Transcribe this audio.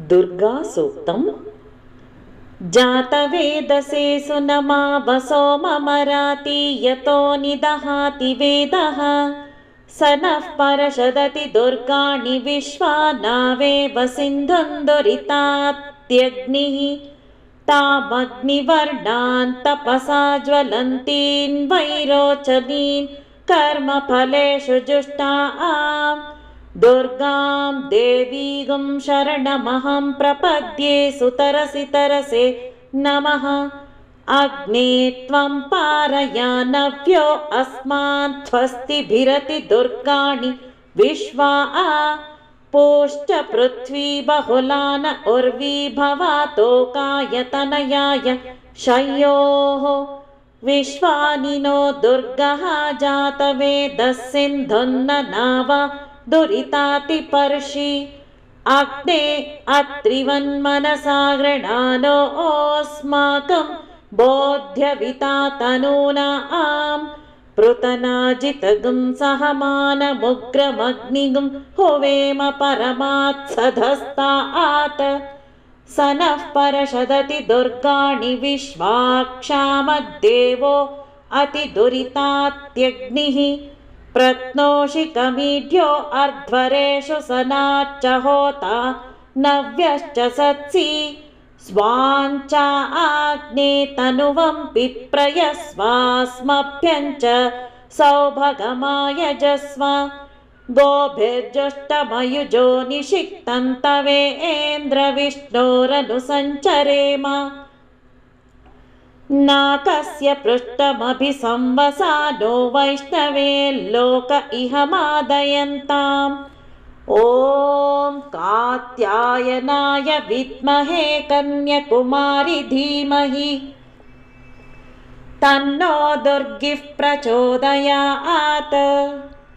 दुर्गासूक्तम्। जातवेदसे सुनमा वसो ममराति यतो निदहाति वेदः स नः परषदति दुर्गाणि विश्वा नावेव सिन्धुं दुरितात्यग्निः तामग्निवर्णान् तपसा ज्वलन्तीन् वैरोचनीन् कर्मफलेषु जुष्टाम् दुर्गां देवीगं शरणमहं प्रपद्ये सुतरसि तरसे नमः। अग्ने त्वं पारयानव्यो अस्मान् स्वस्तिभिरति दुर्गाणि विश्वा पोश्च पृथ्वी बहुलान उर्वी भवातोकाय तनयाय शयोः विश्वानि नो दुर्गः जातवेदः सिन्धुन्न नाव दुरितातिपर्षि अग्ने अत्रिवन्मनसा गृणानोऽस्माकं बोध्यविता तनूनां पृतनाजितगं सहमानमुग्रमग्निगं हुवेम परमात्सधस्तात् स नः परषदति दुर्गाणि विश्वाक्षामद्देवो अतिदुरितात्यग्निः प्रत्नोषिकमीढ्यो अर्ध्वरेषु सनाच्च होता नव्यश्च सत्सि स्वाञ्चा आग्ने तनुवं पिप्रयस्वास्मभ्यञ्च सौभगमायजस्व गोभिर्जुष्टमयुजो निषिक्तं तवेन्द्रविष्णोरनुसञ्चरेम नाकस्य पृष्ठमभिसंवसानो वैष्णवे लोक इह मादयन्ताम् ॐ कात्यायनाय विद्महे कन्याकुमारी धीमहि तन्नो दुर्गिः प्रचोदयात्।